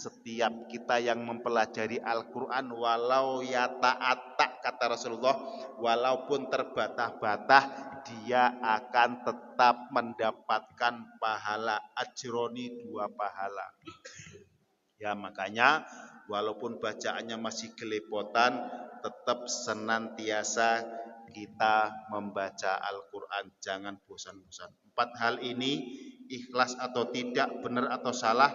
setiap kita yang mempelajari Al-Quran walau yata'atta, kata Rasulullah, walaupun terbata-bata, dia akan tetap mendapatkan pahala ajroni, 2 pahala. Ya, makanya walaupun bacaannya masih gelepotan, tetap senantiasa kita membaca Al-Quran, jangan bosan-bosan. 4 hal ini, ikhlas atau tidak, benar atau salah,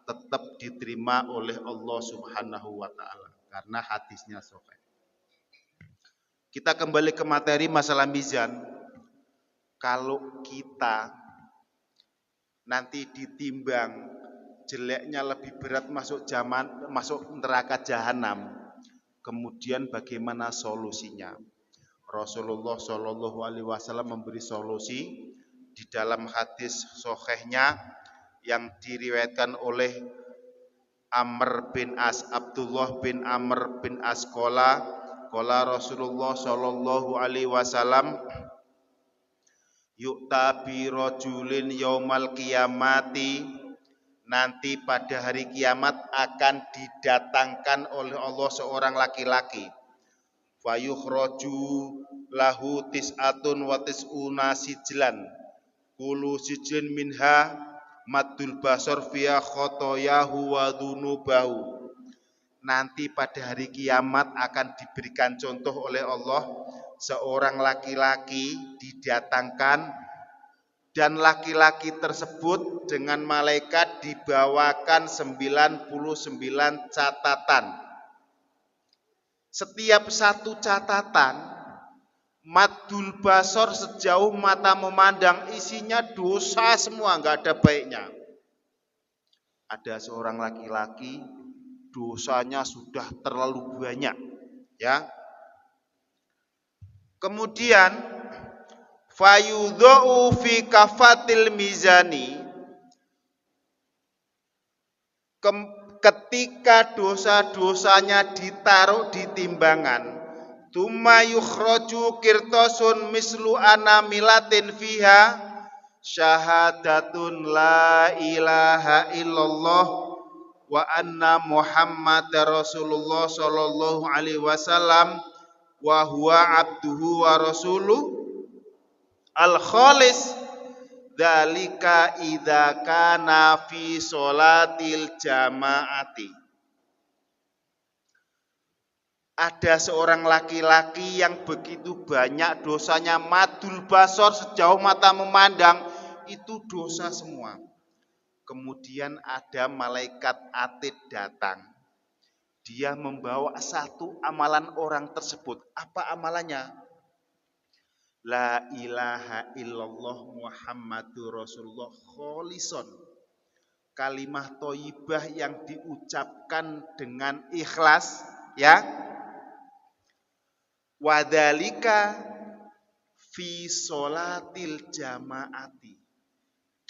tetap diterima oleh Allah Subhanahu wa ta'ala karena hadisnya sahih. Kita kembali ke materi masalah mizan. Kalau kita nanti ditimbang, jeleknya lebih berat masuk neraka jahanam, kemudian bagaimana solusinya? Rasulullah Shallallahu Alaihi Wasallam memberi solusi di dalam hadis sahihnya yang diriwayatkan oleh Amr bin As, Abdullah bin Amr bin As qala Rasulullah Shallallahu Alaihi Wasallam, yu'ta bi rajulin yaumal qiyamati, nanti pada hari kiamat akan didatangkan oleh Allah seorang laki-laki, fayukhraju lahu tis'atun wa tis'una sijlan, kullu sijlin minha maddul basar fiya khotoyahu wa dhunubahu. Nanti pada hari kiamat akan diberikan contoh oleh Allah, seorang laki-laki didatangkan, dan laki-laki tersebut dengan malaikat dibawakan 99 catatan. Setiap satu catatan maddul basar, sejauh mata memandang, isinya dosa semua, enggak ada baiknya. Ada seorang laki-laki dosanya sudah terlalu banyak, ya. Kemudian fayudhu fi kafatil mizani, ketika dosa-dosanya ditaruh di timbangan, tsumma yukhraju qirtasun mislu anamilatin fiha syahadatun la ilaha illallah wa anna Muhammadar Rasulullah sallallahu alaihi wasallam wa huwa abduhu wa rasuluh al-khalis, dzalika idza kana fi sholatil jamaati. Ada seorang laki-laki yang begitu banyak dosanya, madul basor, sejauh mata memandang, itu dosa semua. Kemudian ada malaikat atid datang. Dia membawa satu amalan orang tersebut. Apa amalannya? La ilaha illallah Muhammadur Rasulullah kholison. Kalimah thayyibah yang diucapkan dengan ikhlas, ya. Wadzalika fi sholatil jamaati,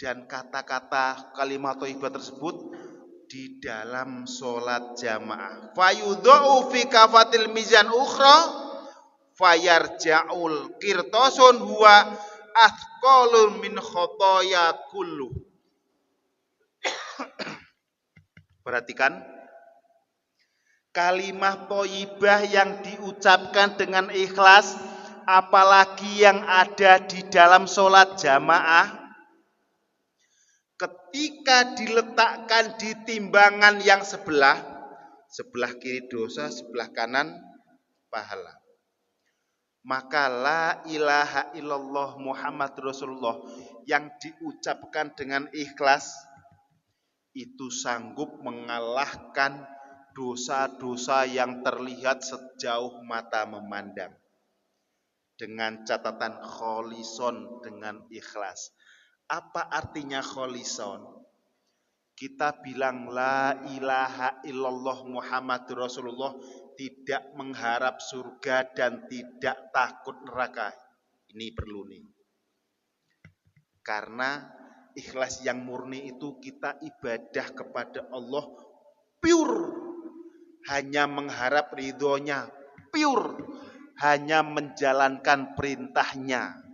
dan kata-kata kalimat thayyibah tersebut di dalam sholat jamaah. Fayudhu fi kafatil mizan ukhra fayarja'ul qirtasun huwa athqalun min khotoya kullu. Perhatikan, kalimah thayyibah yang diucapkan dengan ikhlas, apalagi yang ada di dalam sholat jamaah, ketika diletakkan di timbangan yang sebelah kiri dosa, sebelah kanan pahala, maka la ilaha illallah Muhammad Rasulullah yang diucapkan dengan ikhlas itu sanggup mengalahkan dosa-dosa yang terlihat sejauh mata memandang, dengan catatan kholison, dengan ikhlas. Apa artinya kholison? Kita bilang la ilaha illallah Muhammadur Rasulullah, tidak mengharap surga dan tidak takut neraka. Ini perlu nih. Karena ikhlas yang murni itu kita ibadah kepada Allah pure, hanya mengharap ridhonya, pure, hanya menjalankan perintahnya.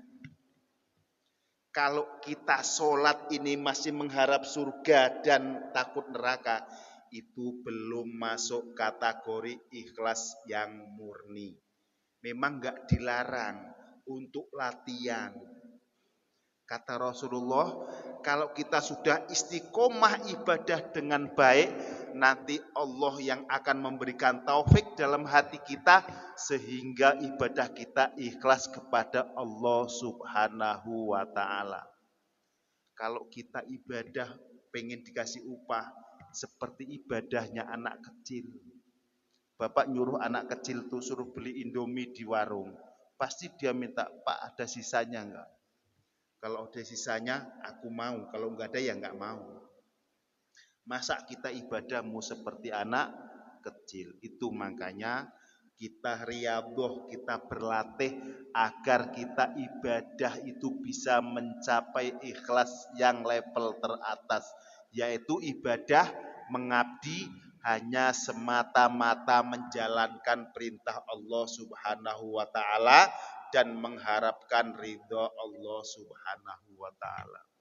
Kalau kita sholat ini masih mengharap surga dan takut neraka, itu belum masuk kategori ikhlas yang murni. Memang enggak dilarang untuk latihan. Kata Rasulullah, kalau kita sudah istiqomah ibadah dengan baik, nanti Allah yang akan memberikan taufik dalam hati kita sehingga ibadah kita ikhlas kepada Allah Subhanahu wa taala. Kalau kita ibadah pengen dikasih upah seperti ibadahnya anak kecil. Bapak nyuruh anak kecil tuh suruh beli Indomie di warung. Pasti dia minta, "Pak, ada sisanya enggak?" Kalau ada sisanya, aku mau. Kalau enggak ada, ya enggak mau. Masa kita ibadahmu seperti anak kecil? Itu makanya kita riyadhah, kita berlatih agar kita ibadah itu bisa mencapai ikhlas yang level teratas. Yaitu ibadah mengabdi hanya semata-mata menjalankan perintah Allah Subhanahu wa taala dan mengharapkan ridha Allah Subhanahu wa taala.